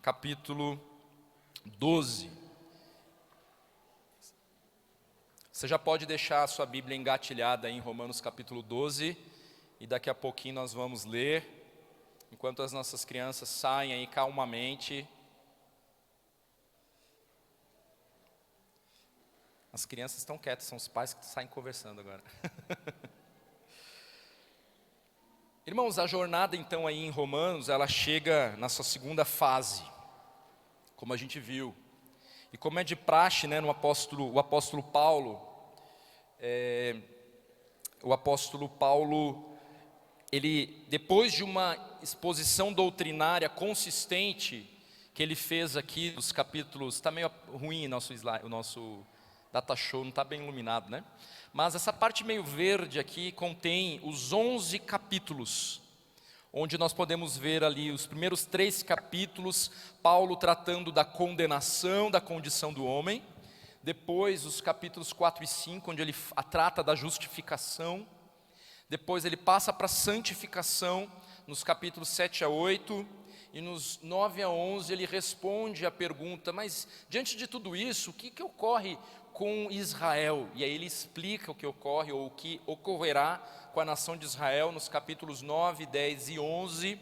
capítulo 12. Você já pode deixar a sua Bíblia engatilhada em Romanos capítulo 12, e daqui a pouquinho nós vamos ler, enquanto as nossas crianças saem aí calmamente. As crianças estão quietas, são os pais que saem conversando agora. Irmãos, a jornada então aí em Romanos, ela chega na sua segunda fase, como a gente viu. E como é de praxe, né, o apóstolo Paulo, ele, depois de uma exposição doutrinária consistente, que ele fez aqui dos capítulos, está meio ruim o nosso data show, não está bem iluminado, né? Mas essa parte meio verde aqui contém os 11 capítulos, onde nós podemos ver ali os primeiros 3 capítulos, Paulo tratando da condenação da condição do homem, depois os capítulos 4 e 5, onde ele trata da justificação, depois ele passa para a santificação, nos capítulos 7 a 8, e nos 9 a 11 ele responde à pergunta, mas diante de tudo isso, o que ocorre com Israel? E aí ele explica o que ocorre, ou o que ocorrerá com a nação de Israel, nos capítulos 9, 10 e 11,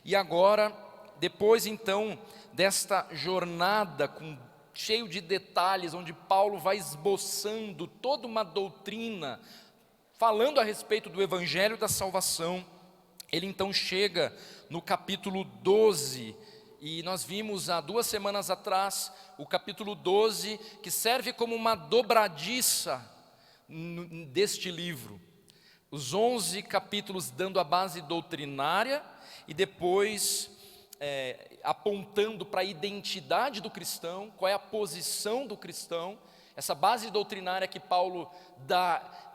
e agora, depois então, desta jornada cheio de detalhes, onde Paulo vai esboçando toda uma doutrina, falando a respeito do Evangelho da Salvação, ele então chega no capítulo 12, e nós vimos há 2 semanas atrás, o capítulo 12, que serve como uma dobradiça deste livro. Os 11 capítulos dando a base doutrinária, e depois apontando para a identidade do cristão, qual é a posição do cristão, essa base doutrinária que Paulo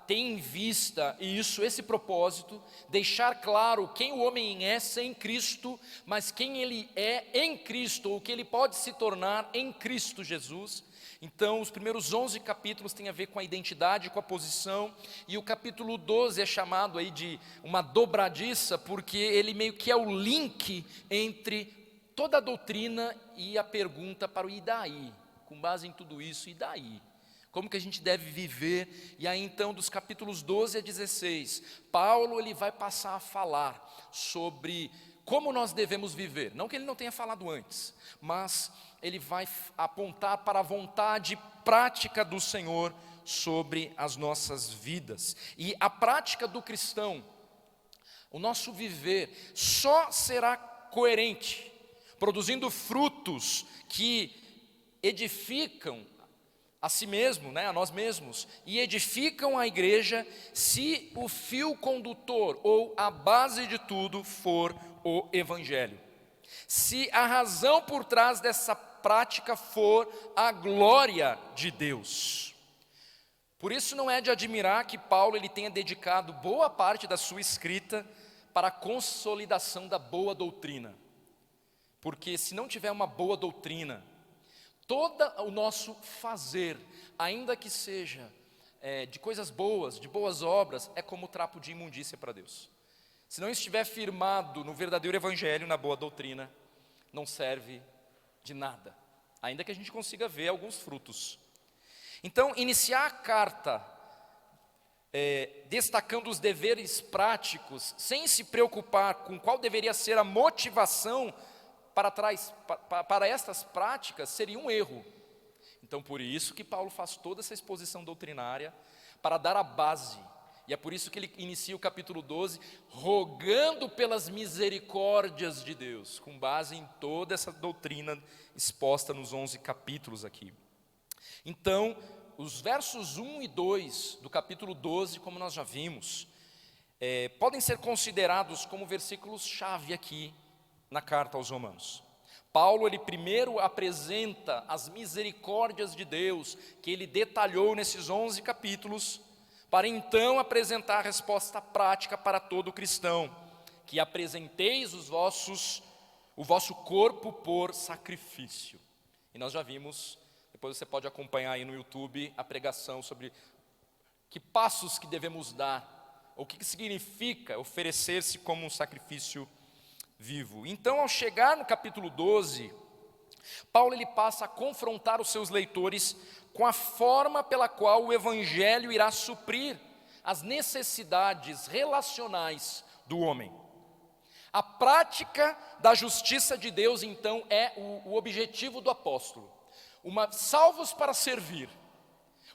tem em vista, e esse propósito, deixar claro quem o homem é sem Cristo, mas quem ele é em Cristo, ou o que ele pode se tornar em Cristo Jesus. Então, os primeiros 11 capítulos têm a ver com a identidade, com a posição, e o capítulo 12 é chamado aí de uma dobradiça, porque ele meio que é o link entre toda a doutrina e a pergunta para o e daí? Com base em tudo isso, e daí? Como que a gente deve viver? E aí então, dos capítulos 12 a 16, Paulo ele vai passar a falar sobre como nós devemos viver. Não que ele não tenha falado antes, mas ele vai apontar para a vontade prática do Senhor sobre as nossas vidas. E a prática do cristão, o nosso viver, só será coerente, produzindo frutos que edificam a si mesmo, a nós mesmos, e edificam a igreja, se o fio condutor, ou a base de tudo, for o Evangelho. Se a razão por trás dessa prática for a glória de Deus. Por isso não é de admirar que Paulo ele tenha dedicado boa parte da sua escrita para a consolidação da boa doutrina. Porque se não tiver uma boa doutrina, todo o nosso fazer, ainda que seja de coisas boas, de boas obras, é como trapo de imundícia para Deus. Se não estiver firmado no verdadeiro Evangelho, na boa doutrina, não serve de nada, ainda que a gente consiga ver alguns frutos. Então, iniciar a carta destacando os deveres práticos, sem se preocupar com qual deveria ser a motivação para estas práticas, seria um erro. Então, por isso que Paulo faz toda essa exposição doutrinária, para dar a base, e é por isso que ele inicia o capítulo 12, rogando pelas misericórdias de Deus, com base em toda essa doutrina exposta nos 11 capítulos aqui. Então, os versos 1 e 2 do capítulo 12, como nós já vimos, podem ser considerados como versículos-chave aqui na carta aos Romanos. Paulo, ele primeiro apresenta as misericórdias de Deus, que ele detalhou nesses 11 capítulos, para então apresentar a resposta prática para todo cristão, que apresenteis o vosso corpo por sacrifício. E nós já vimos, depois você pode acompanhar aí no YouTube, a pregação sobre que passos que devemos dar, ou o que significa oferecer-se como um sacrifício vivo. Então, ao chegar no capítulo 12, Paulo ele passa a confrontar os seus leitores com a forma pela qual o evangelho irá suprir as necessidades relacionais do homem. A prática da justiça de Deus, então, é o objetivo do apóstolo. Salvos para servir.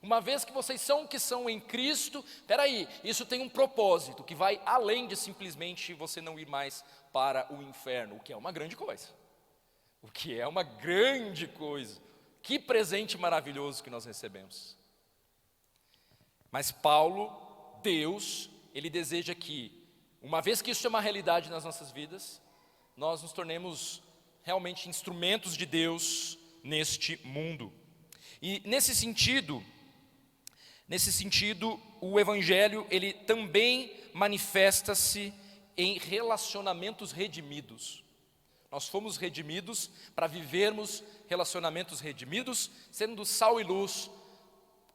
Uma vez que vocês são o que são em Cristo, isso tem um propósito que vai além de simplesmente você não ir mais para o inferno, o que é uma grande coisa. O que é uma grande coisa. Que presente maravilhoso que nós recebemos. Mas Paulo, Deus, ele deseja que, uma vez que isso é uma realidade nas nossas vidas, nós nos tornemos realmente instrumentos de Deus neste mundo. E nesse sentido, o evangelho, ele também manifesta-se em relacionamentos redimidos. Nós fomos redimidos para vivermos relacionamentos redimidos, sendo sal e luz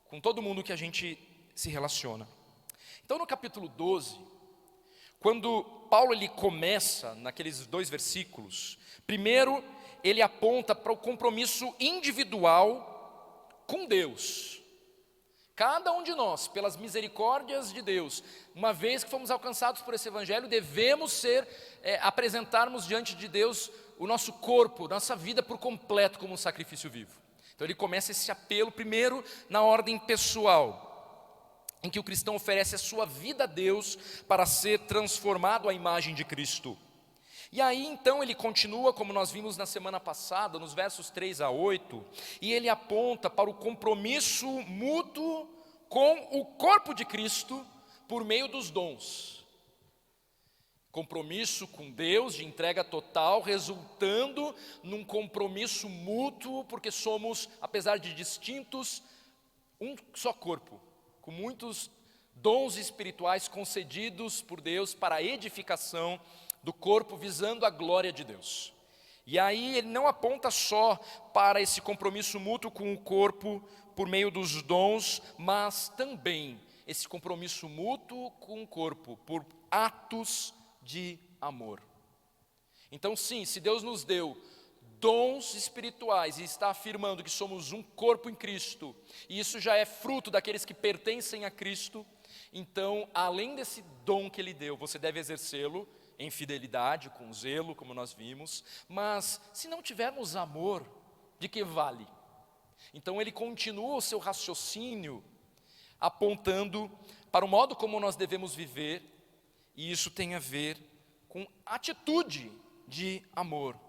com todo mundo que a gente se relaciona. Então no capítulo 12, quando Paulo ele começa naqueles 2 versículos, primeiro ele aponta para o compromisso individual com Deus. Cada um de nós, pelas misericórdias de Deus, uma vez que fomos alcançados por esse evangelho, devemos apresentarmos diante de Deus o nosso corpo, nossa vida por completo como um sacrifício vivo. Então ele começa esse apelo primeiro na ordem pessoal, em que o cristão oferece a sua vida a Deus para ser transformado à imagem de Cristo. E aí então ele continua, como nós vimos na semana passada, nos versos 3 a 8, e ele aponta para o compromisso mútuo com o corpo de Cristo por meio dos dons. Compromisso com Deus de entrega total, resultando num compromisso mútuo, porque somos, apesar de distintos, um só corpo, com muitos dons espirituais concedidos por Deus para a edificação do corpo, visando a glória de Deus. E aí ele não aponta só para esse compromisso mútuo com o corpo por meio dos dons, mas também esse compromisso mútuo com o corpo por atos de amor. Então sim, se Deus nos deu dons espirituais e está afirmando que somos um corpo em Cristo, e isso já é fruto daqueles que pertencem a Cristo, então além desse dom que Ele deu, você deve exercê-lo em fidelidade, com zelo, como nós vimos, mas se não tivermos amor, de que vale? Então ele continua o seu raciocínio, apontando para o modo como nós devemos viver, e isso tem a ver com atitude de amor.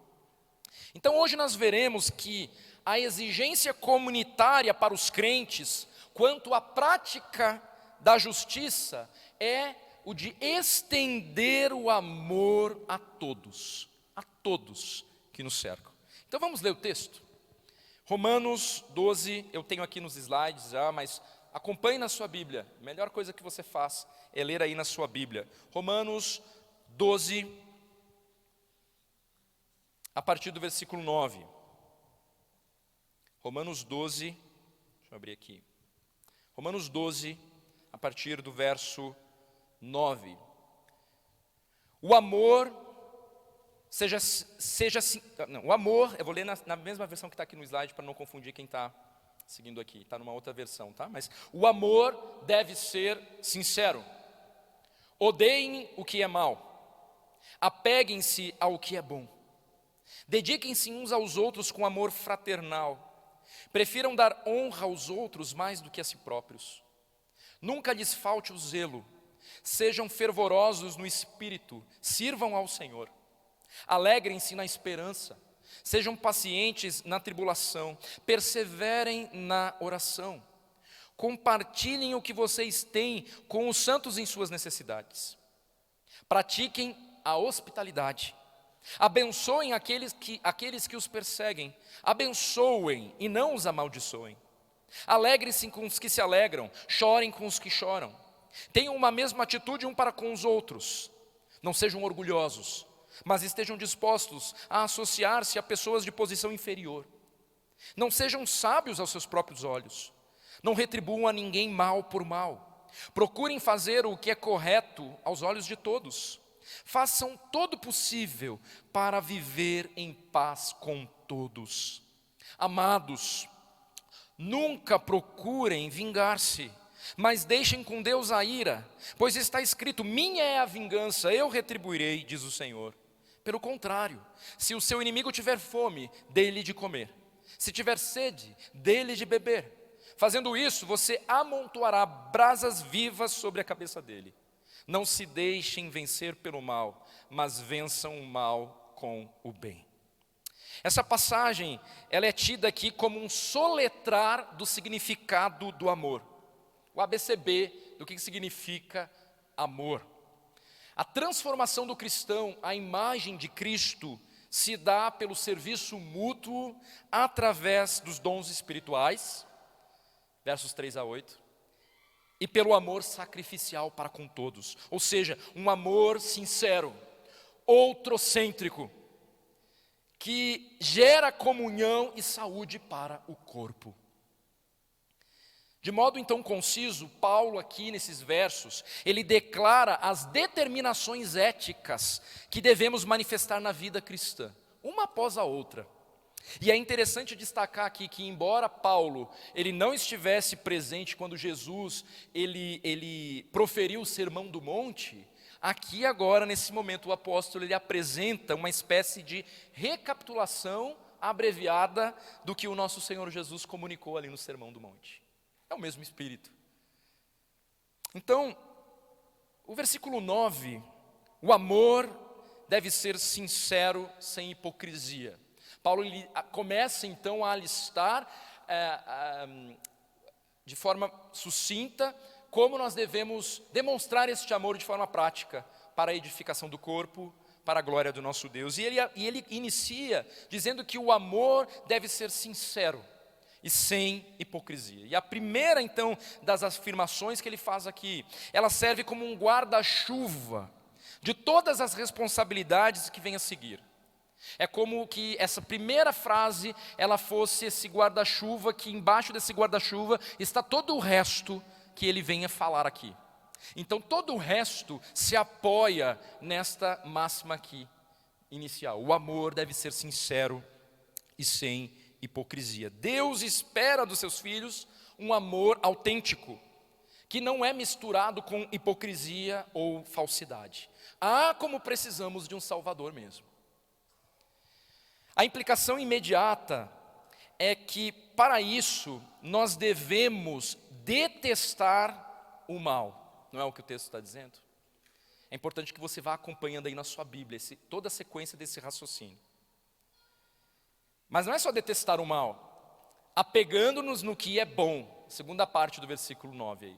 Então hoje nós veremos que a exigência comunitária para os crentes, quanto à prática da justiça, é o de estender o amor a todos que nos cercam. Então vamos ler o texto. Romanos 12, eu tenho aqui nos slides já, mas acompanhe na sua Bíblia. A melhor coisa que você faz é ler aí na sua Bíblia. Romanos 12, a partir do versículo 9. Romanos 12, deixa eu abrir aqui. Romanos 12, a partir do verso 9. O amor o amor, eu vou ler na mesma versão que está aqui no slide para não confundir quem está seguindo aqui, está numa outra versão, tá? Mas o amor deve ser sincero. Odeiem o que é mal, apeguem-se ao que é bom, dediquem-se uns aos outros com amor fraternal, prefiram dar honra aos outros mais do que a si próprios. Nunca lhes falte o zelo, sejam fervorosos no espírito, sirvam ao Senhor. Alegrem-se na esperança, sejam pacientes na tribulação, perseverem na oração. Compartilhem o que vocês têm com os santos em suas necessidades. Pratiquem a hospitalidade. Abençoem aqueles que os perseguem. Abençoem e não os amaldiçoem. Alegre-se com os que se alegram, chorem com os que choram. Tenham uma mesma atitude um para com os outros. Não sejam orgulhosos, mas estejam dispostos a associar-se a pessoas de posição inferior. Não sejam sábios aos seus próprios olhos. Não retribuam a ninguém mal por mal. Procurem fazer o que é correto aos olhos de todos. Façam todo o possível para viver em paz com todos. Amados, nunca procurem vingar-se, mas deixem com Deus a ira, pois está escrito: minha é a vingança, eu retribuirei, diz o Senhor. Pelo contrário, se o seu inimigo tiver fome, dê-lhe de comer. Se tiver sede, dê-lhe de beber. Fazendo isso, você amontoará brasas vivas sobre a cabeça dele. Não se deixem vencer pelo mal, mas vençam o mal com o bem. Essa passagem, ela é tida aqui como um soletrar do significado do amor. O ABCB do que significa amor. A transformação do cristão à imagem de Cristo se dá pelo serviço mútuo através dos dons espirituais, versos 3 a 8, e pelo amor sacrificial para com todos, ou seja, um amor sincero, outrocêntrico, que gera comunhão e saúde para o corpo. De modo então conciso, Paulo aqui nesses versos, ele declara as determinações éticas que devemos manifestar na vida cristã, uma após a outra. E é interessante destacar aqui que, embora Paulo ele não estivesse presente quando Jesus ele proferiu o Sermão do Monte, aqui agora nesse momento o apóstolo ele apresenta uma espécie de recapitulação abreviada do que o nosso Senhor Jesus comunicou ali no Sermão do Monte. É o mesmo Espírito. Então, o versículo 9, o amor deve ser sincero, sem hipocrisia. Paulo ele começa então a alistar de forma sucinta como nós devemos demonstrar este amor de forma prática para a edificação do corpo, para a glória do nosso Deus. E ele inicia dizendo que o amor deve ser sincero e sem hipocrisia. E a primeira, então, das afirmações que ele faz aqui, ela serve como um guarda-chuva de todas as responsabilidades que vêm a seguir. É como que essa primeira frase, ela fosse esse guarda-chuva, que embaixo desse guarda-chuva está todo o resto que ele vem a falar aqui. Então, todo o resto se apoia nesta máxima aqui, inicial. O amor deve ser sincero e sem hipocrisia. Deus espera dos seus filhos um amor autêntico, que não é misturado com hipocrisia ou falsidade. Como precisamos de um Salvador mesmo. A implicação imediata é que, para isso, nós devemos detestar o mal. Não é o que o texto está dizendo? É importante que você vá acompanhando aí na sua Bíblia toda a sequência desse raciocínio. Mas não é só detestar o mal, apegando-nos no que é bom, segunda parte do versículo 9 aí.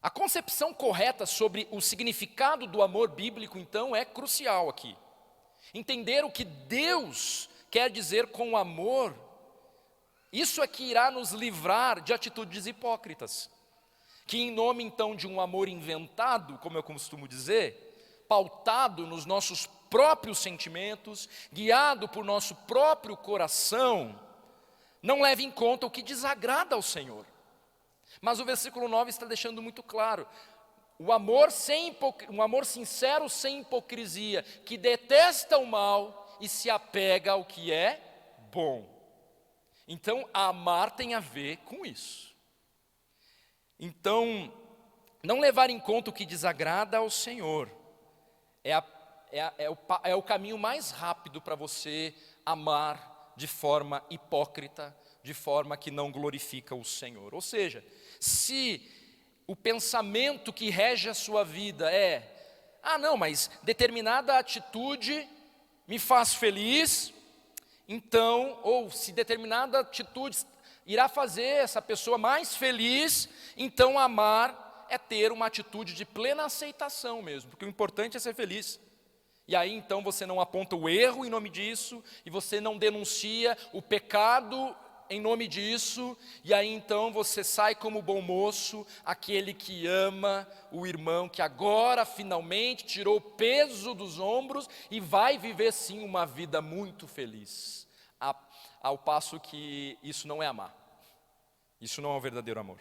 A concepção correta sobre o significado do amor bíblico, então, é crucial aqui. Entender o que Deus quer dizer com o amor, isso é que irá nos livrar de atitudes hipócritas, que em nome, então, de um amor inventado, como eu costumo dizer, pautado nos nossos próprios sentimentos, guiado por nosso próprio coração, não leva em conta o que desagrada ao Senhor. Mas o versículo 9 está deixando muito claro, um amor sincero sem hipocrisia, que detesta o mal e se apega ao que é bom. Então, amar tem a ver com isso. Então, não levar em conta o que desagrada ao Senhor é o caminho mais rápido para você amar de forma hipócrita, de forma que não glorifica o Senhor. Ou seja, se o pensamento que rege a sua vida não, mas determinada atitude me faz feliz, então, ou se determinada atitude irá fazer essa pessoa mais feliz, então amar é ter uma atitude de plena aceitação mesmo, porque o importante é ser feliz. E aí então você não aponta o erro em nome disso, e você não denuncia o pecado em nome disso, e aí então você sai como bom moço, aquele que ama o irmão, que agora finalmente tirou o peso dos ombros e vai viver sim uma vida muito feliz. Ao passo que isso não é amar, isso não é o verdadeiro amor.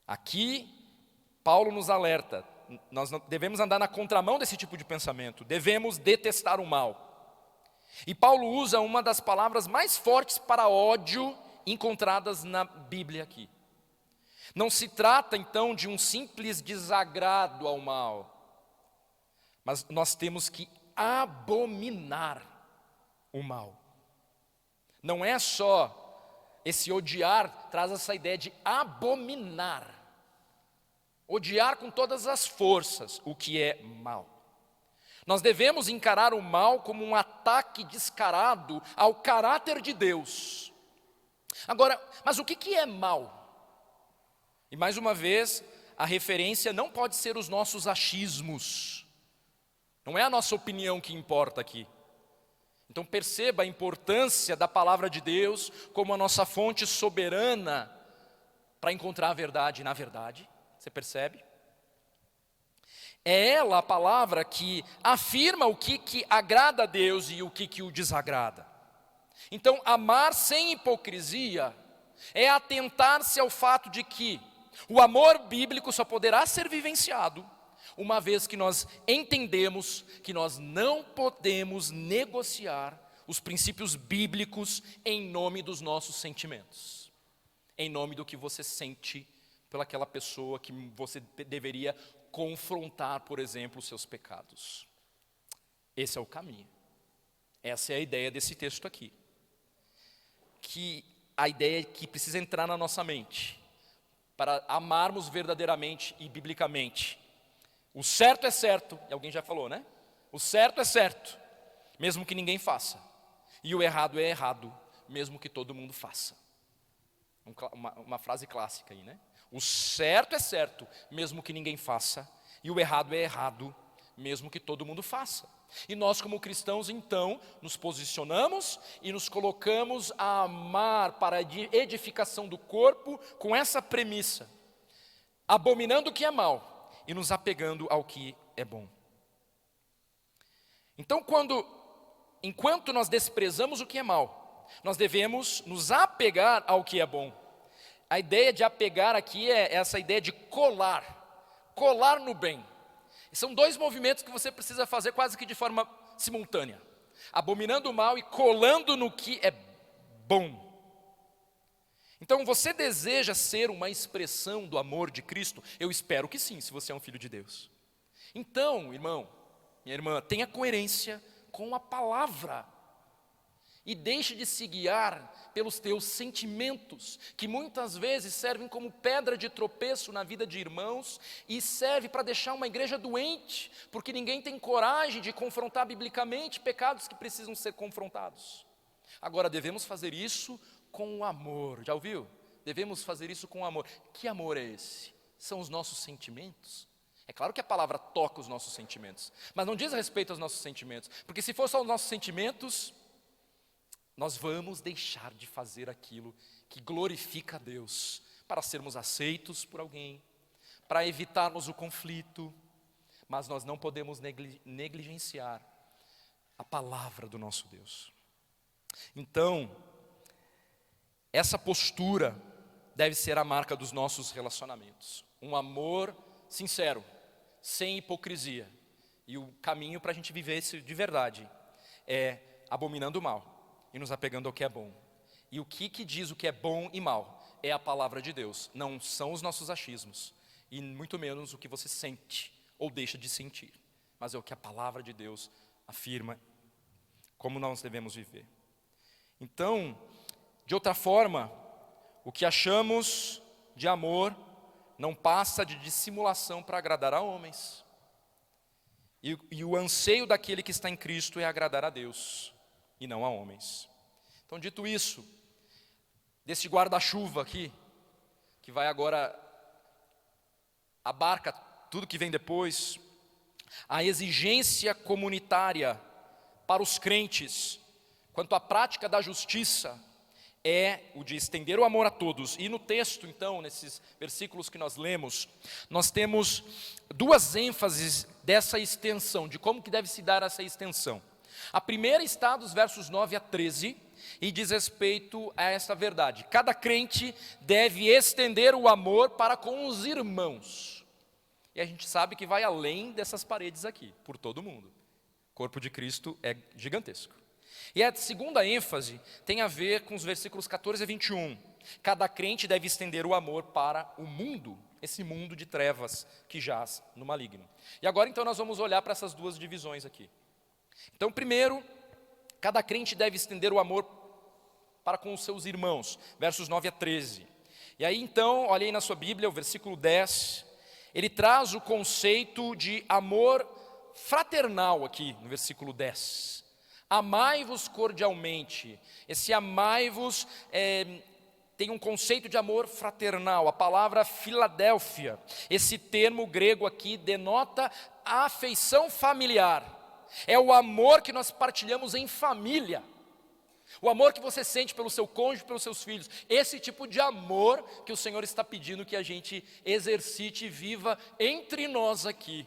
Aqui, Paulo nos alerta, nós não devemos andar na contramão desse tipo de pensamento, devemos detestar o mal. E Paulo usa uma das palavras mais fortes para ódio encontradas na Bíblia aqui. Não se trata então de um simples desagrado ao mal, mas nós temos que abominar o mal. Não é só esse odiar, traz essa ideia de abominar. Odiar com todas as forças o que é mal. Nós devemos encarar o mal como um ataque descarado ao caráter de Deus. Agora, mas o que é mal? E mais uma vez, a referência não pode ser os nossos achismos. Não é a nossa opinião que importa aqui. Então perceba a importância da palavra de Deus como a nossa fonte soberana para encontrar a verdade na verdade. Você percebe? É ela a palavra que afirma o que agrada a Deus e o que o desagrada. Então, amar sem hipocrisia é atentar-se ao fato de que o amor bíblico só poderá ser vivenciado uma vez que nós entendemos que nós não podemos negociar os princípios bíblicos em nome dos nossos sentimentos, em nome do que você sente pelaquela pessoa que você deveria confrontar, por exemplo, os seus pecados. Esse é o caminho. Essa é a ideia desse texto aqui. Que a ideia que precisa entrar na nossa mente para amarmos verdadeiramente e biblicamente. O certo é certo, e alguém já falou, né? O certo é certo, mesmo que ninguém faça. E o errado é errado, mesmo que todo mundo faça. Uma frase clássica aí, né? O certo é certo, mesmo que ninguém faça. E o errado é errado, mesmo que todo mundo faça. E nós como cristãos então nos posicionamos e nos colocamos a amar para a edificação do corpo com essa premissa. Abominando o que é mal e nos apegando ao que é bom. Então enquanto nós desprezamos o que é mal, nós devemos nos apegar ao que é bom. A ideia de apegar aqui é essa ideia de colar no bem. São dois movimentos que você precisa fazer quase que de forma simultânea. Abominando o mal e colando no que é bom. Então você deseja ser uma expressão do amor de Cristo? Eu espero que sim, se você é um filho de Deus. Então, irmão, minha irmã, tenha coerência com a palavra. E deixe de se guiar pelos teus sentimentos, que muitas vezes servem como pedra de tropeço na vida de irmãos e serve para deixar uma igreja doente, porque ninguém tem coragem de confrontar biblicamente pecados que precisam ser confrontados. Agora, devemos fazer isso com amor, já ouviu? Devemos fazer isso com amor. Que amor é esse? São os nossos sentimentos? É claro que a palavra toca os nossos sentimentos, mas não diz respeito aos nossos sentimentos, porque se for só os nossos sentimentos, nós vamos deixar de fazer aquilo que glorifica a Deus, para sermos aceitos por alguém, para evitarmos o conflito, mas nós não podemos negligenciar a palavra do nosso Deus. Então, essa postura deve ser a marca dos nossos relacionamentos. Um amor sincero, sem hipocrisia. E o caminho para a gente viver isso de verdade é abominando o mal e nos apegando ao que é bom. E o que diz o que é bom e mal? É a palavra de Deus, não são os nossos achismos, e muito menos o que você sente ou deixa de sentir, mas é o que a palavra de Deus afirma, como nós devemos viver. Então, de outra forma, o que achamos de amor não passa de dissimulação para agradar a homens, e o anseio daquele que está em Cristo é agradar a Deus e não a homens. Então, dito isso, desse guarda-chuva aqui, que vai agora, abarca tudo que vem depois, a exigência comunitária para os crentes, quanto à prática da justiça, é o de estender o amor a todos. E no texto, então, nesses versículos que nós lemos, nós temos duas ênfases dessa extensão, de como que deve se dar essa extensão. A primeira está dos versos 9 a 13 e diz respeito a essa verdade. Cada crente deve estender o amor para com os irmãos. E a gente sabe que vai além dessas paredes aqui, por todo mundo. O corpo de Cristo é gigantesco. E a segunda ênfase tem a ver com os versículos 14 a 21. Cada crente deve estender o amor para o mundo, esse mundo de trevas que jaz no maligno. E agora então nós vamos olhar para essas duas divisões aqui. Então primeiro, cada crente deve estender o amor para com os seus irmãos, versos 9 a 13. E aí então, olha aí na sua Bíblia, o versículo 10, ele traz o conceito de amor fraternal aqui, no versículo 10. Amai-vos cordialmente. Esse amai-vos tem um conceito de amor fraternal, a palavra Filadélfia. Esse termo grego aqui denota a afeição familiar. É o amor que nós partilhamos em família. O amor que você sente pelo seu cônjuge, pelos seus filhos. Esse tipo de amor que o Senhor está pedindo que a gente exercite e viva entre nós aqui,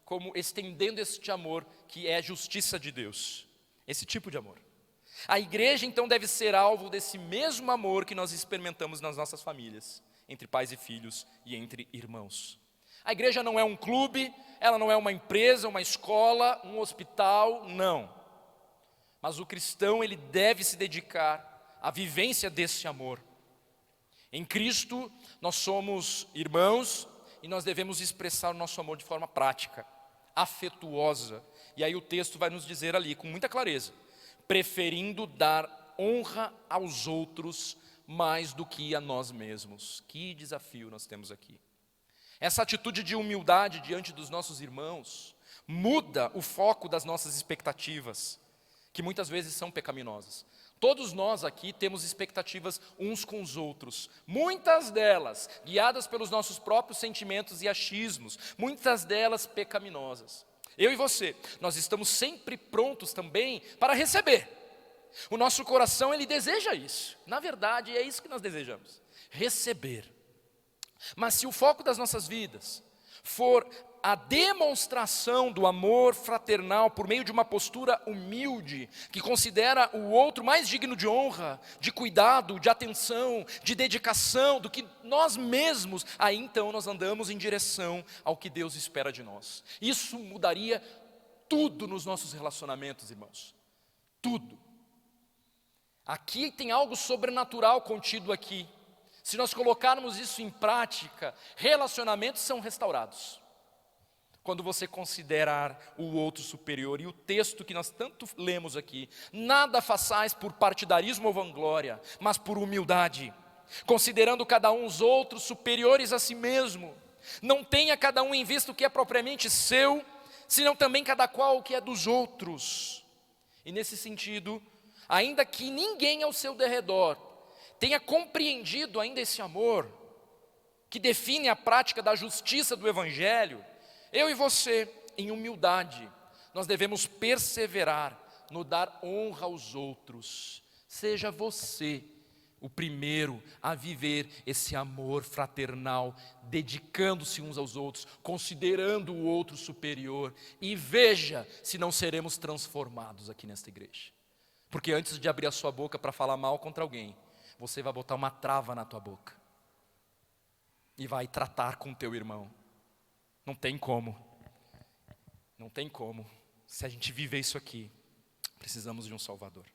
como estendendo este amor que é a justiça de Deus. Esse tipo de amor. A igreja então deve ser alvo desse mesmo amor que nós experimentamos nas nossas famílias, entre pais e filhos e entre irmãos. A igreja não é um clube, ela não é uma empresa, uma escola, um hospital, não. Mas o cristão, ele deve se dedicar à vivência desse amor. Em Cristo, nós somos irmãos e nós devemos expressar o nosso amor de forma prática, afetuosa. E aí o texto vai nos dizer ali, com muita clareza, preferindo dar honra aos outros mais do que a nós mesmos. Que desafio nós temos aqui. Essa atitude de humildade diante dos nossos irmãos muda o foco das nossas expectativas, que muitas vezes são pecaminosas. Todos nós aqui temos expectativas uns com os outros, muitas delas guiadas pelos nossos próprios sentimentos e achismos, muitas delas pecaminosas. Eu e você, nós estamos sempre prontos também para receber. O nosso coração, ele deseja isso. Na verdade, é isso que nós desejamos, receber. Mas se o foco das nossas vidas for a demonstração do amor fraternal por meio de uma postura humilde, que considera o outro mais digno de honra, de cuidado, de atenção, de dedicação do que nós mesmos, aí então nós andamos em direção ao que Deus espera de nós. Isso mudaria tudo nos nossos relacionamentos, irmãos. Tudo. Aqui tem algo sobrenatural contido aqui. Se nós colocarmos isso em prática, relacionamentos são restaurados. Quando você considerar o outro superior, e o texto que nós tanto lemos aqui, nada façais por partidarismo ou vanglória, mas por humildade, considerando cada um os outros superiores a si mesmo. Não tenha cada um em vista o que é propriamente seu, senão também cada qual o que é dos outros. E nesse sentido, ainda que ninguém ao seu derredor tenha compreendido ainda esse amor, que define a prática da justiça do Evangelho, eu e você, em humildade, nós devemos perseverar no dar honra aos outros. Seja você o primeiro a viver esse amor fraternal, dedicando-se uns aos outros, considerando o outro superior, e veja se não seremos transformados aqui nesta igreja. Porque antes de abrir a sua boca para falar mal contra alguém, você vai botar uma trava na tua boca e vai tratar com o teu irmão. Não tem como. Não tem como. Se a gente viver isso aqui, precisamos de um Salvador.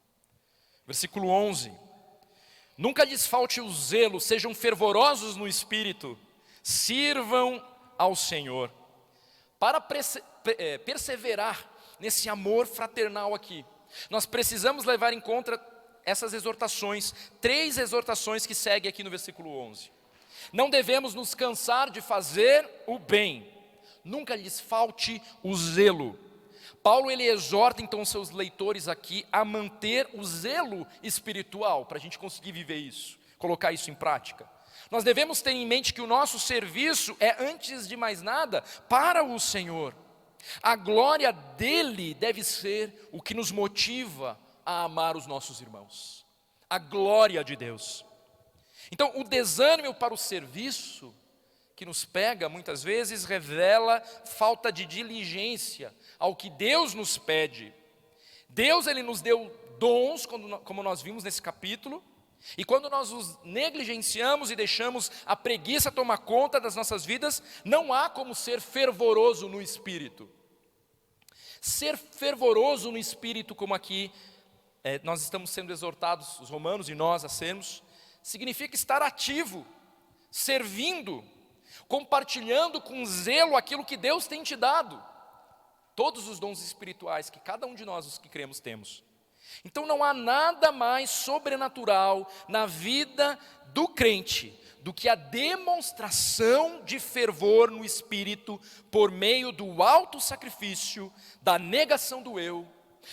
Versículo 11. Nunca lhes falte o zelo, sejam fervorosos no espírito, sirvam ao Senhor. Para perseverar nesse amor fraternal aqui, nós precisamos levar em conta essas exortações, 3 exortações que seguem aqui no versículo 11. Não devemos nos cansar de fazer o bem, nunca lhes falte o zelo. Paulo, ele exorta então os seus leitores aqui a manter o zelo espiritual, para a gente conseguir viver isso, colocar isso em prática. Nós devemos ter em mente que o nosso serviço é, antes de mais nada, para o Senhor. A glória dele deve ser o que nos motiva a amar os nossos irmãos. A glória de Deus. Então, o desânimo para o serviço que nos pega muitas vezes revela falta de diligência ao que Deus nos pede. Deus, ele nos deu dons, como nós vimos nesse capítulo, e quando nós os negligenciamos e deixamos a preguiça tomar conta das nossas vidas, não há como ser fervoroso no espírito. Ser fervoroso no espírito, como aqui nós estamos sendo exortados, os romanos e nós a sermos, significa estar ativo, servindo, compartilhando com zelo aquilo que Deus tem te dado. Todos os dons espirituais que cada um de nós, os que cremos, temos. Então não há nada mais sobrenatural na vida do crente do que a demonstração de fervor no Espírito por meio do alto sacrifício, da negação do eu,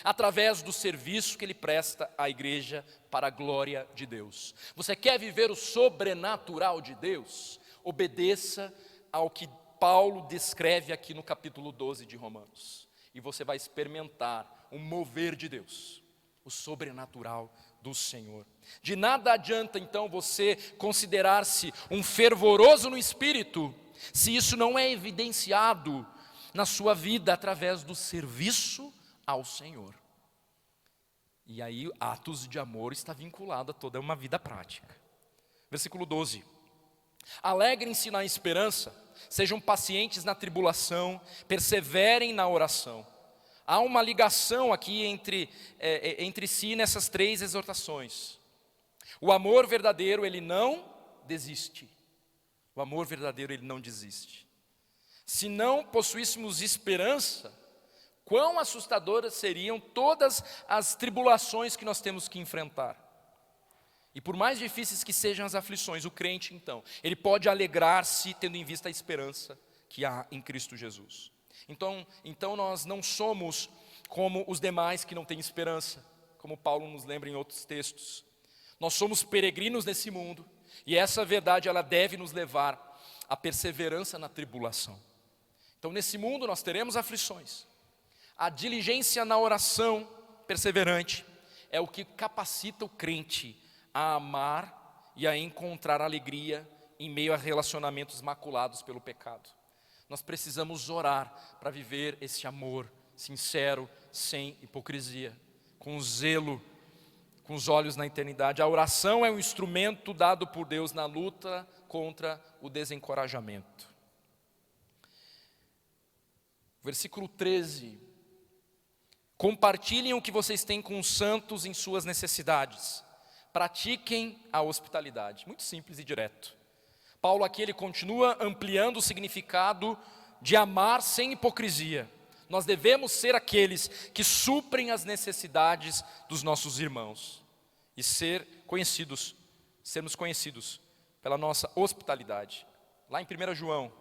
através do serviço que ele presta à igreja para a glória de Deus. Você quer viver o sobrenatural de Deus? Obedeça ao que Paulo descreve aqui no capítulo 12 de Romanos. E você vai experimentar o mover de Deus, o sobrenatural do Senhor. De nada adianta então você considerar-se um fervoroso no Espírito, se isso não é evidenciado na sua vida através do serviço ao Senhor. E aí, atos de amor está vinculado a toda uma vida prática. Versículo 12. Alegrem-se na esperança, sejam pacientes na tribulação, perseverem na oração. Há uma ligação aqui entre si nessas três exortações. O amor verdadeiro, ele não desiste. O amor verdadeiro, ele não desiste. Se não possuíssemos esperança, quão assustadoras seriam todas as tribulações que nós temos que enfrentar. E por mais difíceis que sejam as aflições, o crente então, ele pode alegrar-se tendo em vista a esperança que há em Cristo Jesus. Então nós não somos como os demais que não têm esperança, como Paulo nos lembra em outros textos. Nós somos peregrinos nesse mundo, e essa verdade ela deve nos levar à perseverança na tribulação. Então nesse mundo nós teremos aflições. A diligência na oração perseverante é o que capacita o crente a amar e a encontrar alegria em meio a relacionamentos maculados pelo pecado. Nós precisamos orar para viver esse amor sincero, sem hipocrisia, com zelo, com os olhos na eternidade. A oração é um instrumento dado por Deus na luta contra o desencorajamento. Versículo 13. Compartilhem o que vocês têm com os santos em suas necessidades. Pratiquem a hospitalidade. Muito simples e direto. Paulo aqui ele continua ampliando o significado de amar sem hipocrisia. Nós devemos ser aqueles que suprem as necessidades dos nossos irmãos e sermos conhecidos pela nossa hospitalidade. Lá em 1 João,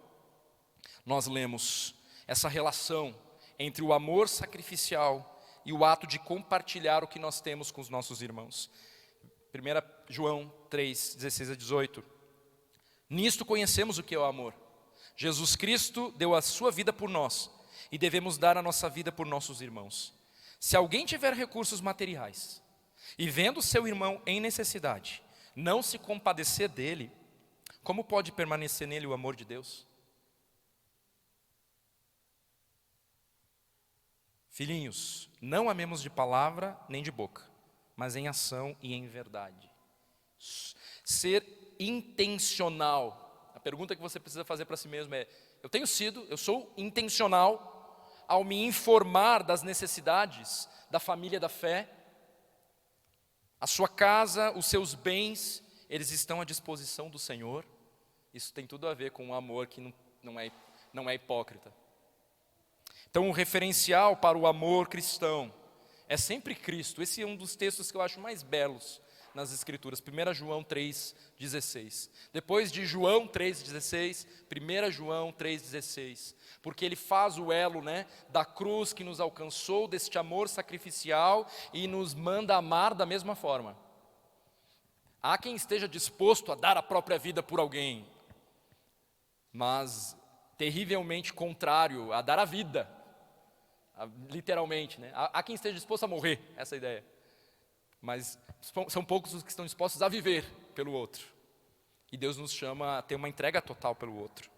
nós lemos essa relação entre o amor sacrificial e o ato de compartilhar o que nós temos com os nossos irmãos. 1 João 3, 16 a 18. Nisto conhecemos o que é o amor. Jesus Cristo deu a sua vida por nós e devemos dar a nossa vida por nossos irmãos. Se alguém tiver recursos materiais e vendo seu irmão em necessidade, não se compadecer dele, como pode permanecer nele o amor de Deus? Filhinhos, não amemos de palavra nem de boca, mas em ação e em verdade. Ser intencional. A pergunta que você precisa fazer para si mesmo é: eu sou intencional ao me informar das necessidades da família da fé? A sua casa, os seus bens, eles estão à disposição do Senhor? Isso tem tudo a ver com um amor que não é hipócrita. Então o referencial para o amor cristão é sempre Cristo. Esse é um dos textos que eu acho mais belos nas Escrituras, 1 João 3,16. Depois de João 3,16, 1 João 3,16. Porque ele faz o elo da cruz que nos alcançou, deste amor sacrificial, e nos manda amar da mesma forma. Há quem esteja disposto a dar a própria vida por alguém, mas terrivelmente contrário a dar a vida, literalmente. Há quem esteja disposto a morrer, essa é a ideia. Mas são poucos os que estão dispostos a viver pelo outro. E Deus nos chama a ter uma entrega total pelo outro.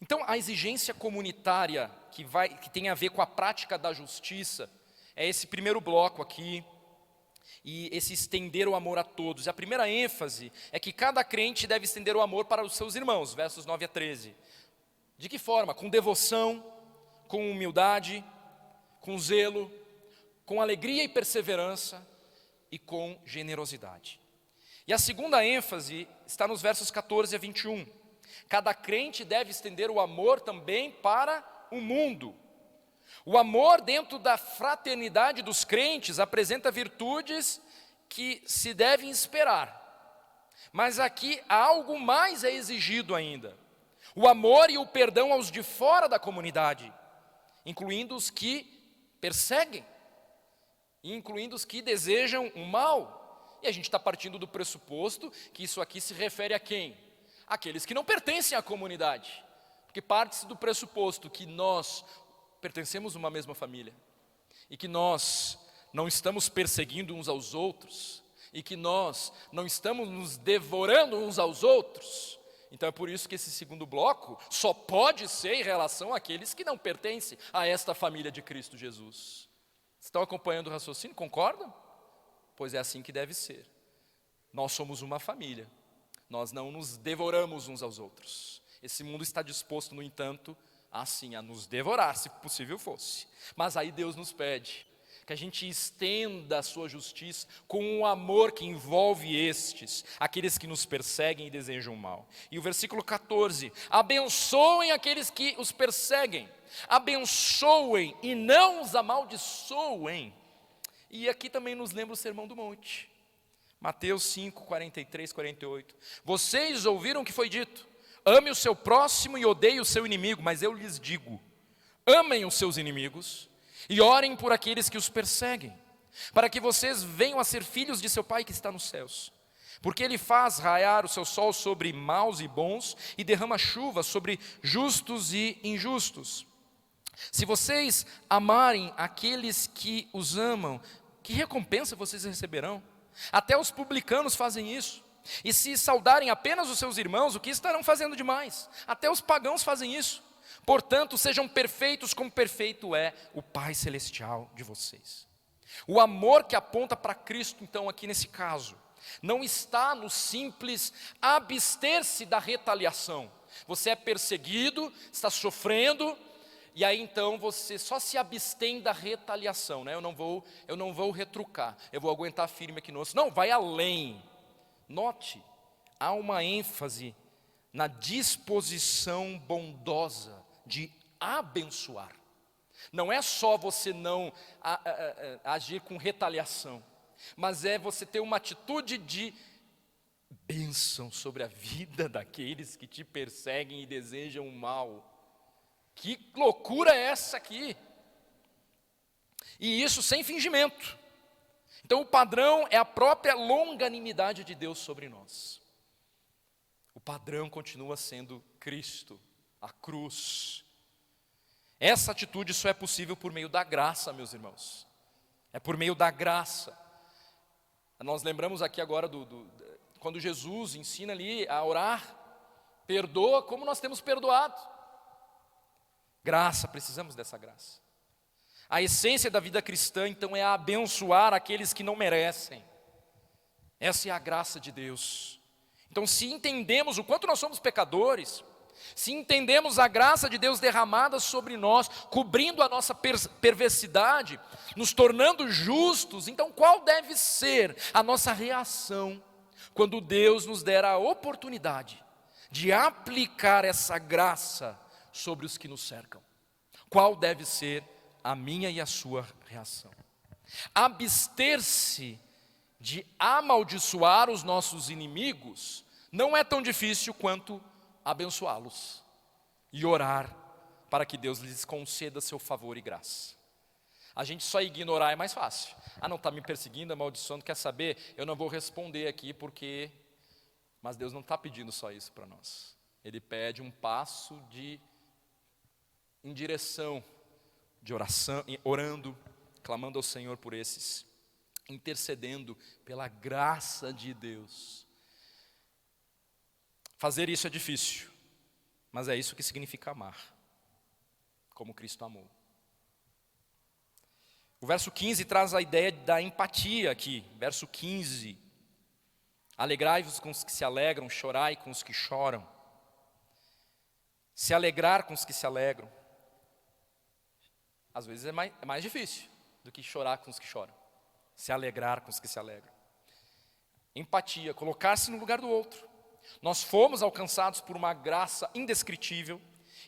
Então, a exigência comunitária que tem a ver com a prática da justiça é esse primeiro bloco aqui, e esse estender o amor a todos. E a primeira ênfase é que cada crente deve estender o amor para os seus irmãos, versos 9 a 13. De que forma? Com devoção, com humildade, com zelo, com alegria e perseverança e com generosidade. E a segunda ênfase está nos versos 14 a 21. Cada crente deve estender o amor também para o mundo. O amor dentro da fraternidade dos crentes apresenta virtudes que se devem esperar. Mas aqui algo mais é exigido ainda. O amor e o perdão aos de fora da comunidade, incluindo os que perseguem, e incluindo os que desejam o mal. E a gente está partindo do pressuposto que isso aqui se refere a quem? Aqueles que não pertencem à comunidade. Porque parte-se do pressuposto que nós pertencemos a uma mesma família, e que nós não estamos perseguindo uns aos outros, e que nós não estamos nos devorando uns aos outros. Então é por isso que esse segundo bloco só pode ser em relação àqueles que não pertencem a esta família de Cristo Jesus. Estão acompanhando o raciocínio? Concordam? Pois é assim que deve ser. Nós somos uma família, nós não nos devoramos uns aos outros. Esse mundo está disposto, no entanto, assim, a nos devorar, se possível fosse. Mas aí Deus nos pede que a gente estenda a sua justiça com um amor que envolve estes, aqueles que nos perseguem e desejam o mal. E o versículo 14, abençoem aqueles que os perseguem, abençoem e não os amaldiçoem. E aqui também nos lembra o Sermão do Monte, Mateus 5, 43, 48. Vocês ouviram o que foi dito: ame o seu próximo e odeie o seu inimigo, mas eu lhes digo, amem os seus inimigos e orem por aqueles que os perseguem, para que vocês venham a ser filhos de seu Pai que está nos céus. Porque Ele faz raiar o seu sol sobre maus e bons e derrama chuva sobre justos e injustos. Se vocês amarem aqueles que os amam, que recompensa vocês receberão? Até os publicanos fazem isso. E se saudarem apenas os seus irmãos, o que estarão fazendo demais? Até os pagãos fazem isso. Portanto, sejam perfeitos como perfeito é o Pai Celestial de vocês. O amor que aponta para Cristo, então, aqui nesse caso, não está no simples abster-se da retaliação. Você é perseguido, está sofrendo, e aí então você só se abstém da retaliação, né? Eu não vou retrucar, eu vou aguentar firme aqui no osso. Não, vai além. Note, há uma ênfase na disposição bondosa de abençoar. Não é só você não agir com retaliação, mas é você ter uma atitude de bênção sobre a vida daqueles que te perseguem e desejam o mal. Que loucura é essa aqui? E isso sem fingimento. Então o padrão é a própria longanimidade de Deus sobre nós. O padrão continua sendo Cristo, a cruz. Essa atitude só é possível por meio da graça, meus irmãos. É por meio da graça. Nós lembramos aqui agora quando Jesus ensina ali a orar, perdoa como nós temos perdoado. Graça, precisamos dessa graça. A essência da vida cristã, então, é abençoar aqueles que não merecem. Essa é a graça de Deus. Então, se entendemos o quanto nós somos pecadores, se entendemos a graça de Deus derramada sobre nós, cobrindo a nossa perversidade, nos tornando justos, então qual deve ser a nossa reação quando Deus nos der a oportunidade de aplicar essa graça sobre os que nos cercam? Qual deve ser a minha e a sua reação? Abster-se de amaldiçoar os nossos inimigos não é tão difícil quanto abençoá-los e orar para que Deus lhes conceda seu favor e graça. A gente só ignorar é mais fácil. Não, está me perseguindo, amaldiçoando, quer saber? Eu não vou responder aqui porque... Mas Deus não está pedindo só isso para nós. Ele pede um passo em direção de oração, orando, clamando ao Senhor por esses, intercedendo pela graça de Deus. Fazer isso é difícil, mas é isso que significa amar, como Cristo amou. O verso 15 traz a ideia da empatia aqui, verso 15. Alegrai-vos com os que se alegram, chorai com os que choram. Se alegrar com os que se alegram. Às vezes é mais difícil. do que chorar com os que choram, se alegrar com os que se alegram. Empatia, colocar-se no lugar do outro. Nós fomos alcançados por uma graça indescritível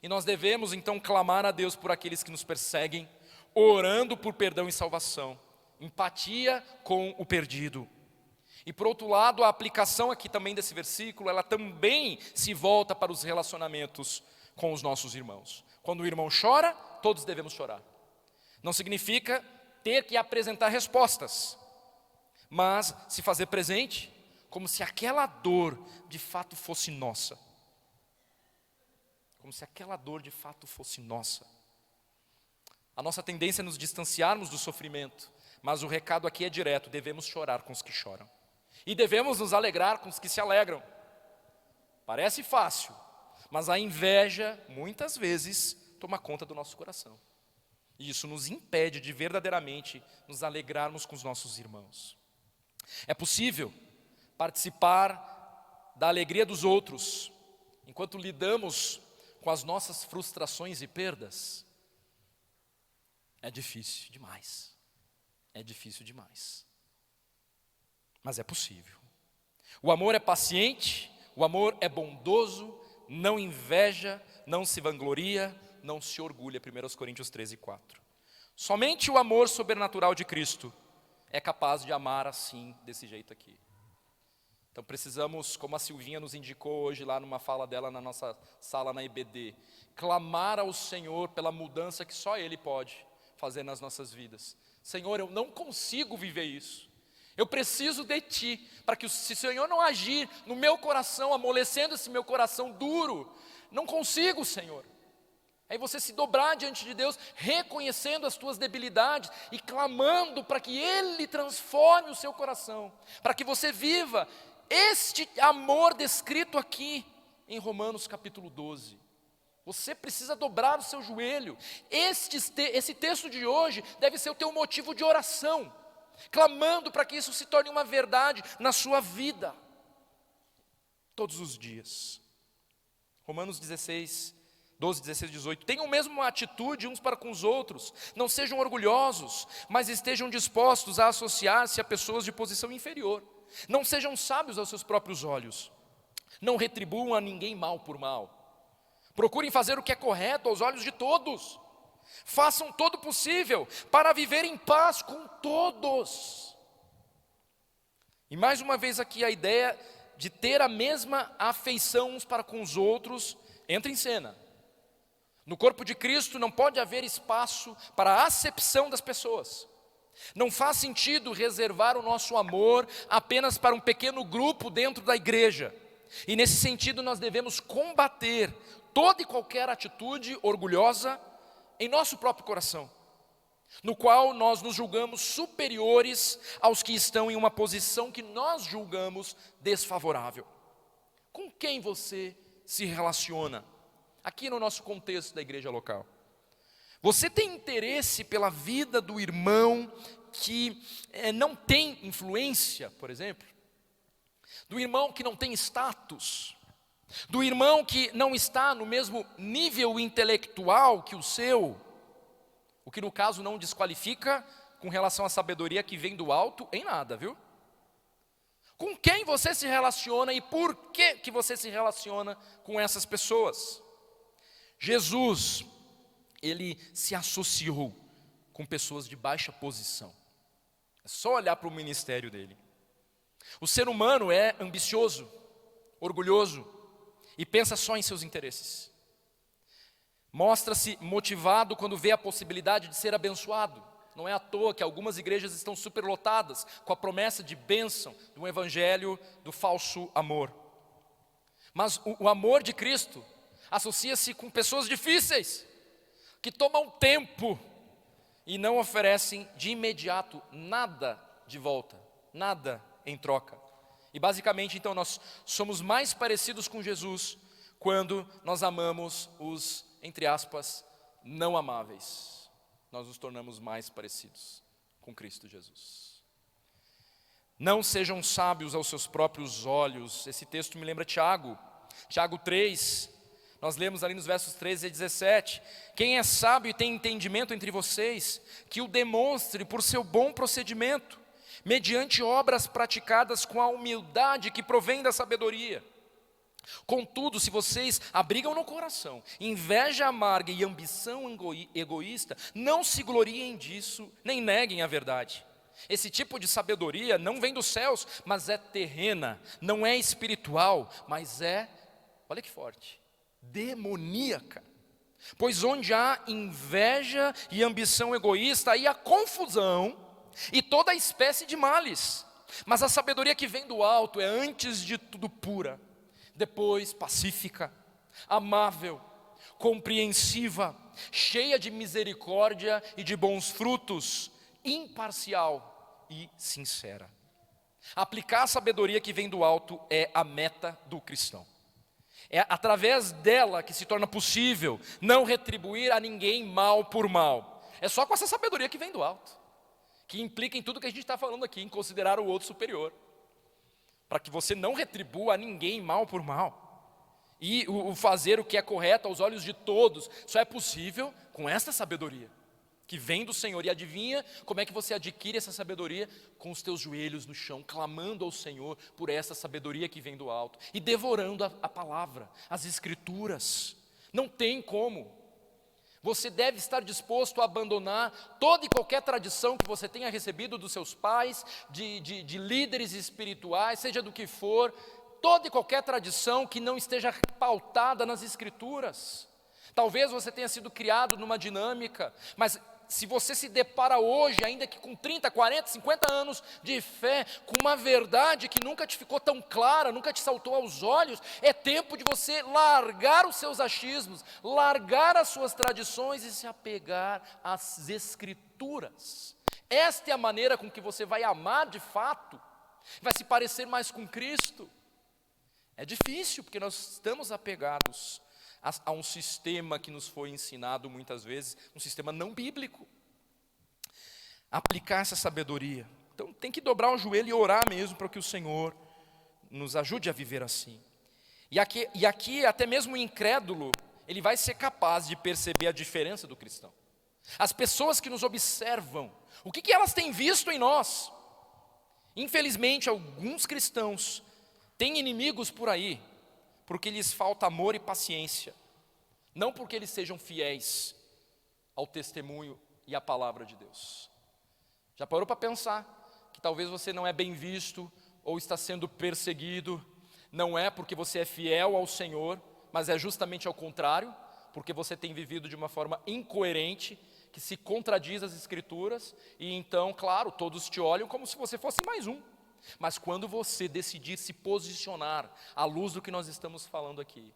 e nós devemos então clamar a Deus por aqueles que nos perseguem, orando por perdão e salvação. Empatia com o perdido. E por outro lado, a aplicação aqui também desse versículo, ela também se volta para os relacionamentos com os nossos irmãos. Quando o irmão chora, todos devemos chorar. Não significa ter que apresentar respostas, mas se fazer presente, como se aquela dor de fato fosse nossa. Como se aquela dor de fato fosse nossa. A nossa tendência é nos distanciarmos do sofrimento, mas o recado aqui é direto: devemos chorar com os que choram. E devemos nos alegrar com os que se alegram. Parece fácil, mas a inveja, muitas vezes, toma conta do nosso coração. E isso nos impede de verdadeiramente nos alegrarmos com os nossos irmãos. É possível participar da alegria dos outros, enquanto lidamos com as nossas frustrações e perdas? É difícil demais. É difícil demais. Mas é possível. O amor é paciente, o amor é bondoso, não inveja, não se vangloria, não se orgulha. 1 Coríntios 13:4. Somente o amor sobrenatural de Cristo é capaz de amar assim, desse jeito aqui. Então precisamos, como a Silvinha nos indicou hoje lá numa fala dela na nossa sala na EBD, clamar ao Senhor pela mudança que só Ele pode fazer nas nossas vidas. Senhor, eu não consigo viver isso. Eu preciso de Ti, para que se o Senhor não agir no meu coração, amolecendo esse meu coração duro, não consigo, Senhor. Aí você se dobrar diante de Deus, reconhecendo as tuas debilidades e clamando para que Ele transforme o seu coração, para que você viva este amor descrito aqui em Romanos capítulo 12. Você precisa dobrar o seu joelho. Esse texto de hoje deve ser o teu motivo de oração, clamando para que isso se torne uma verdade na sua vida, todos os dias. Romanos 12, 16, 18. Tenham mesmo uma atitude uns para com os outros, não sejam orgulhosos, mas estejam dispostos a associar-se a pessoas de posição inferior. Não sejam sábios aos seus próprios olhos, não retribuam a ninguém mal por mal. Procurem fazer o que é correto aos olhos de todos. Façam todo o possível para viver em paz com todos. E mais uma vez aqui a ideia de ter a mesma afeição uns para com os outros entra em cena. No corpo de Cristo não pode haver espaço para a acepção das pessoas. Não faz sentido reservar o nosso amor apenas para um pequeno grupo dentro da igreja. E nesse sentido nós devemos combater toda e qualquer atitude orgulhosa em nosso próprio coração, no qual nós nos julgamos superiores aos que estão em uma posição que nós julgamos desfavorável. Com quem você se relaciona aqui no nosso contexto da igreja local? Você tem interesse pela vida do irmão que não tem influência, por exemplo? Do irmão que não tem status? Do irmão que não está no mesmo nível intelectual que o seu? O que no caso não desqualifica com relação à sabedoria que vem do alto em nada, viu? Com quem você se relaciona e por que você se relaciona com essas pessoas? Jesus, Ele se associou com pessoas de baixa posição. É só olhar para o ministério dele. O ser humano é ambicioso, orgulhoso e pensa só em seus interesses. Mostra-se motivado quando vê a possibilidade de ser abençoado. Não é à toa que algumas igrejas estão superlotadas com a promessa de bênção do evangelho do falso amor. Mas o amor de Cristo associa-se com pessoas difíceis, que tomam tempo e não oferecem de imediato nada de volta, nada em troca. E basicamente então nós somos mais parecidos com Jesus quando nós amamos os, entre aspas, não amáveis. Nós nos tornamos mais parecidos com Cristo Jesus. Não sejam sábios aos seus próprios olhos. Esse texto me lembra Tiago 3. Nós lemos ali nos versos 13 e 17, quem é sábio e tem entendimento entre vocês, que o demonstre por seu bom procedimento, mediante obras praticadas com a humildade que provém da sabedoria. Contudo, se vocês abrigam no coração inveja amarga e ambição egoísta, não se gloriem disso, nem neguem a verdade. Esse tipo de sabedoria não vem dos céus, mas é terrena, não é espiritual, mas é, olha que forte, demoníaca. Pois onde há inveja e ambição egoísta, aí há confusão e toda espécie de males. Mas a sabedoria que vem do alto é antes de tudo pura, depois pacífica, amável, compreensiva, cheia de misericórdia e de bons frutos, imparcial e sincera. Aplicar a sabedoria que vem do alto é a meta do cristão. É através dela que se torna possível não retribuir a ninguém mal por mal. É só com essa sabedoria que vem do alto, que implica em tudo que a gente está falando aqui, em considerar o outro superior, para que você não retribua a ninguém mal por mal. E o fazer o que é correto aos olhos de todos, só é possível com esta sabedoria que vem do Senhor. E adivinha como é que você adquire essa sabedoria? Com os teus joelhos no chão, clamando ao Senhor por essa sabedoria que vem do alto e devorando a palavra, as escrituras. Não tem como. Você deve estar disposto a abandonar toda e qualquer tradição que você tenha recebido dos seus pais, de líderes espirituais, seja do que for, toda e qualquer tradição que não esteja pautada nas escrituras. Talvez você tenha sido criado numa dinâmica, mas se você se depara hoje, ainda que com 30, 40, 50 anos de fé, com uma verdade que nunca te ficou tão clara, nunca te saltou aos olhos, é tempo de você largar os seus achismos, largar as suas tradições e se apegar às escrituras. Esta é a maneira com que você vai amar de fato, vai se parecer mais com Cristo. É difícil, porque nós estamos apegados a um sistema que nos foi ensinado muitas vezes, um sistema não bíblico. Aplicar essa sabedoria. Então tem que dobrar o joelho e orar mesmo para que o Senhor nos ajude a viver assim. E aqui até mesmo o incrédulo, ele vai ser capaz de perceber a diferença do cristão. As pessoas que nos observam, o que elas têm visto em nós? Infelizmente, alguns cristãos têm inimigos por aí, porque lhes falta amor e paciência, não porque eles sejam fiéis ao testemunho e à palavra de Deus. Já parou para pensar que talvez você não é bem visto ou está sendo perseguido, não é porque você é fiel ao Senhor, mas é justamente ao contrário, porque você tem vivido de uma forma incoerente, que se contradiz às Escrituras, e então, claro, todos te olham como se você fosse mais um. Mas quando você decidir se posicionar à luz do que nós estamos falando aqui,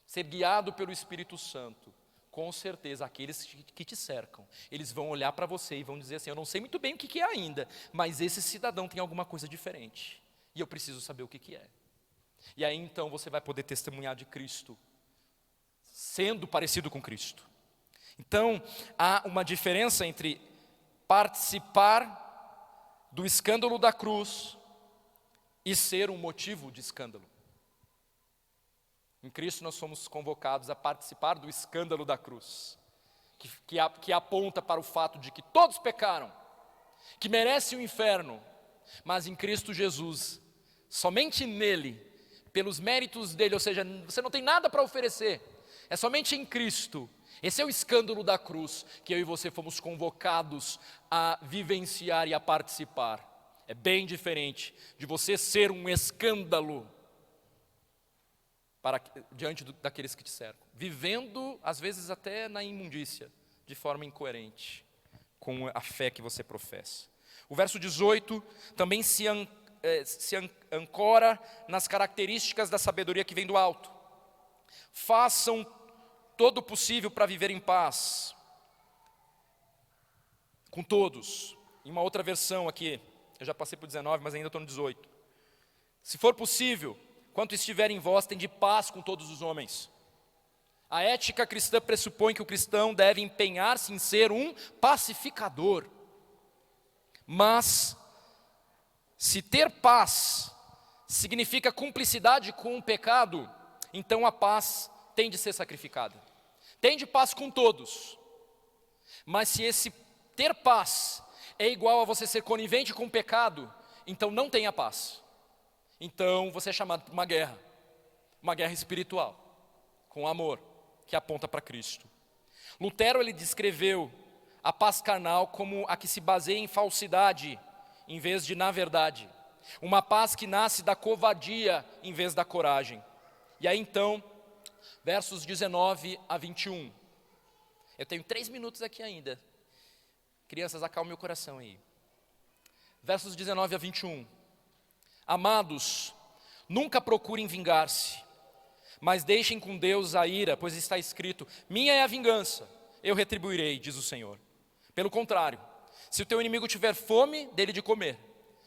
ser guiado pelo Espírito Santo, com certeza aqueles que te cercam, eles vão olhar para você e vão dizer assim: eu não sei muito bem o que é ainda, mas esse cidadão tem alguma coisa diferente, e eu preciso saber o que é. E aí então você vai poder testemunhar de Cristo, sendo parecido com Cristo. Então há uma diferença entre participar do escândalo da cruz e ser um motivo de escândalo. Em Cristo nós somos convocados a participar do escândalo da cruz, que aponta para o fato de que todos pecaram, que merecem o inferno, mas em Cristo Jesus, somente nele, pelos méritos dele, ou seja, você não tem nada para oferecer, é somente em Cristo. Esse é o escândalo da cruz, que eu e você fomos convocados a vivenciar e a participar. É bem diferente de você ser um escândalo diante daqueles que te cercam, vivendo às vezes até na imundícia, de forma incoerente com a fé que você professa. O verso 18 também se ancora nas características da sabedoria que vem do alto. Façam todo o possível para viver em paz com todos. Em uma outra versão aqui, eu já passei por 19, mas ainda estou no 18. Se for possível, quanto estiver em vós, tende paz com todos os homens. A ética cristã pressupõe que o cristão deve empenhar-se em ser um pacificador. Mas, se ter paz significa cumplicidade com o pecado, então a paz tem de ser sacrificada. Tende paz com todos. Mas se esse ter paz é igual a você ser conivente com o pecado, então não tenha paz. Então você é chamado para uma guerra espiritual, com amor, que aponta para Cristo. Lutero, ele descreveu a paz carnal como a que se baseia em falsidade, em vez de na verdade. Uma paz que nasce da covardia, em vez da coragem. E aí então, versos 19 a 21. Eu tenho 3 minutos aqui ainda. Crianças, acalmem o coração aí. Versos 19 a 21. Amados, nunca procurem vingar-se, mas deixem com Deus a ira, pois está escrito: minha é a vingança, eu retribuirei, diz o Senhor. Pelo contrário, se o teu inimigo tiver fome, dele de comer,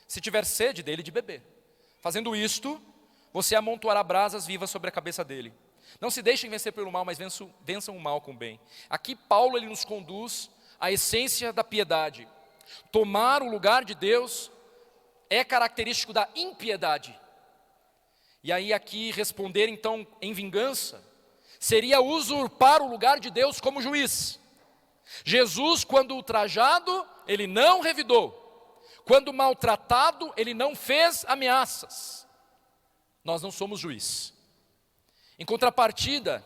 se tiver sede, dele de beber. Fazendo isto, você amontoará brasas vivas sobre a cabeça dele. Não se deixem vencer pelo mal, mas vençam o mal com o bem. Aqui Paulo, ele nos conduz à essência da piedade. Tomar o lugar de Deus é característico da impiedade. E aí aqui responder então em vingança seria usurpar o lugar de Deus como juiz. Jesus, quando ultrajado, ele não revidou. Quando maltratado, ele não fez ameaças. Nós não somos juiz. Em contrapartida,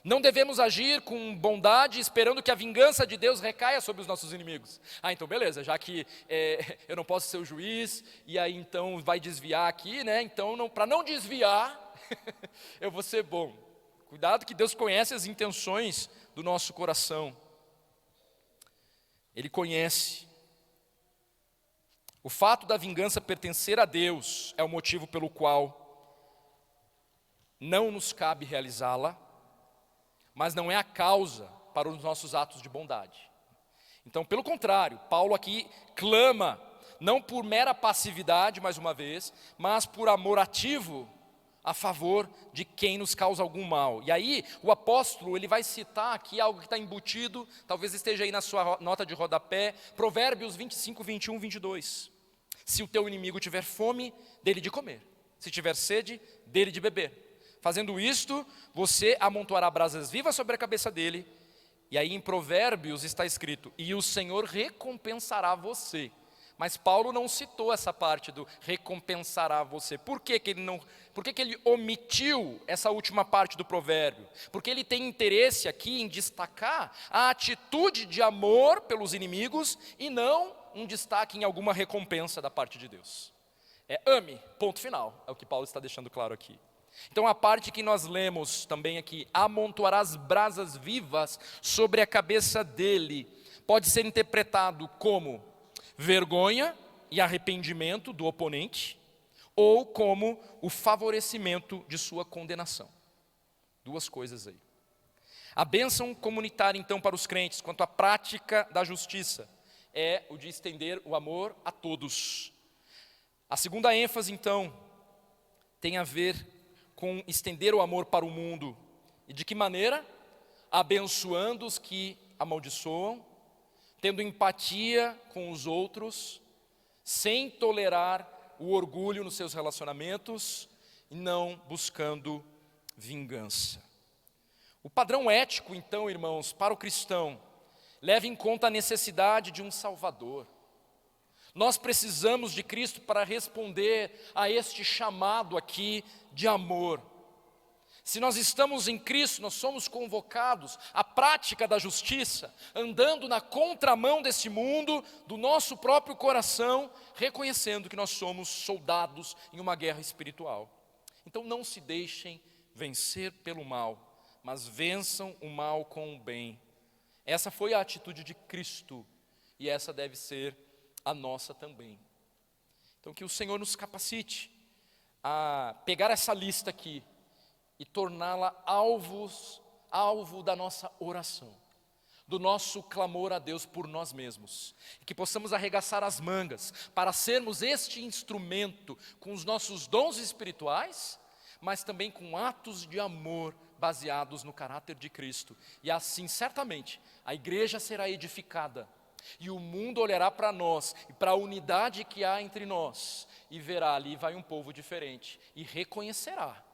não devemos agir com bondade esperando que a vingança de Deus recaia sobre os nossos inimigos. Então beleza, já que eu não posso ser o juiz, e aí então vai desviar aqui, né? Então para não desviar, eu vou ser bom. Cuidado que Deus conhece as intenções do nosso coração. Ele conhece. O fato da vingança pertencer a Deus é o motivo pelo qual não nos cabe realizá-la, mas não é a causa para os nossos atos de bondade. Então, pelo contrário, Paulo aqui clama, não por mera passividade, mais uma vez, mas por amor ativo a favor de quem nos causa algum mal. E aí, o apóstolo, ele vai citar aqui algo que está embutido, talvez esteja aí na sua nota de rodapé, Provérbios 25, 21, 22. Se o teu inimigo tiver fome, dele de comer. Se tiver sede, dele de beber. Fazendo isto, você amontoará brasas vivas sobre a cabeça dele. E aí em Provérbios está escrito: e o Senhor recompensará você. Mas Paulo não citou essa parte do recompensará você. Por que que ele omitiu essa última parte do provérbio? Porque ele tem interesse aqui em destacar a atitude de amor pelos inimigos e não um destaque em alguma recompensa da parte de Deus. Ame, ponto final, é o que Paulo está deixando claro aqui. Então a parte que nós lemos também aqui, amontoará as brasas vivas sobre a cabeça dele, pode ser interpretado como vergonha e arrependimento do oponente, ou como o favorecimento de sua condenação. Duas coisas aí. A bênção comunitária então para os crentes, quanto à prática da justiça, é o de estender o amor a todos. A segunda ênfase então, tem a ver com estender o amor para o mundo. E de que maneira? Abençoando os que amaldiçoam, tendo empatia com os outros, sem tolerar o orgulho nos seus relacionamentos e não buscando vingança. O padrão ético, então, irmãos, para o cristão, leva em conta a necessidade de um Salvador. Nós precisamos de Cristo para responder a este chamado aqui de amor. Se nós estamos em Cristo, nós somos convocados à prática da justiça, andando na contramão desse mundo, do nosso próprio coração, reconhecendo que nós somos soldados em uma guerra espiritual. Então não se deixem vencer pelo mal, mas vençam o mal com o bem. Essa foi a atitude de Cristo, e essa deve ser a nossa também. Então que o Senhor nos capacite a pegar essa lista aqui e torná-la alvo da nossa oração, do nosso clamor a Deus por nós mesmos, e que possamos arregaçar as mangas para sermos este instrumento com os nossos dons espirituais, mas também com atos de amor baseados no caráter de Cristo, e assim certamente a igreja será edificada, e o mundo olhará para nós, e para a unidade que há entre nós, e verá ali vai um povo diferente, e reconhecerá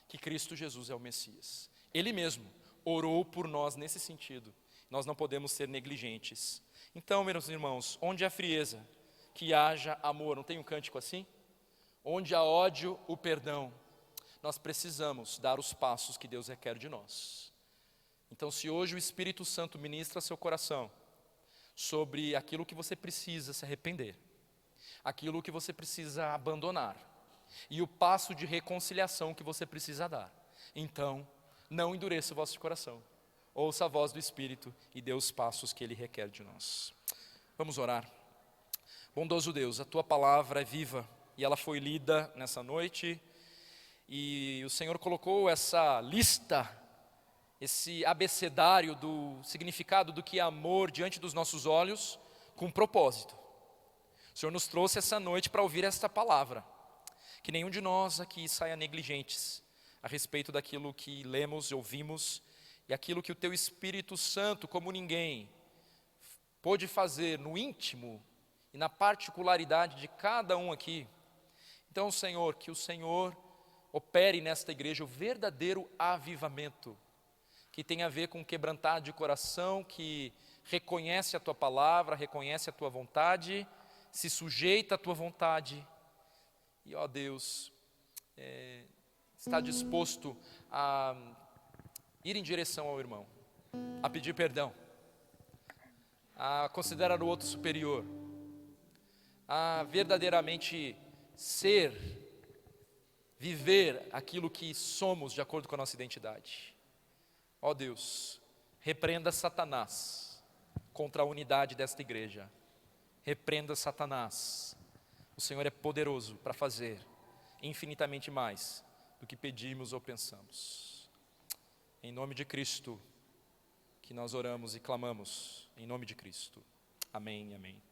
que Cristo Jesus é o Messias. Ele mesmo orou por nós nesse sentido. Nós não podemos ser negligentes. Então, meus irmãos, onde há frieza, que haja amor. Não tem um cântico assim? Onde há ódio, o perdão. Nós precisamos dar os passos que Deus requer de nós. Então, se hoje o Espírito Santo ministra seu coração sobre aquilo que você precisa se arrepender, aquilo que você precisa abandonar, e o passo de reconciliação que você precisa dar, então, não endureça o vosso coração. Ouça a voz do Espírito e dê os passos que Ele requer de nós. Vamos orar. Bondoso Deus, a Tua palavra é viva e ela foi lida nessa noite. E o Senhor colocou essa lista, esse abecedário do significado do que é amor diante dos nossos olhos, com um propósito. O Senhor nos trouxe essa noite para ouvir esta palavra. Que nenhum de nós aqui saia negligentes a respeito daquilo que lemos e ouvimos, e aquilo que o Teu Espírito Santo, como ninguém, pôde fazer no íntimo e na particularidade de cada um aqui. Então, Senhor, que o Senhor opere nesta igreja o verdadeiro avivamento, que tem a ver com quebrantar de coração, que reconhece a Tua palavra, reconhece a Tua vontade, se sujeita à Tua vontade, e ó Deus, está disposto a ir em direção ao irmão, a pedir perdão, a considerar o outro superior, a verdadeiramente viver aquilo que somos de acordo com a nossa identidade. Ó Deus, repreenda Satanás contra a unidade desta igreja. Repreenda Satanás. O Senhor é poderoso para fazer infinitamente mais do que pedimos ou pensamos. Em nome de Cristo que nós oramos e clamamos, em nome de Cristo. Amém e amém.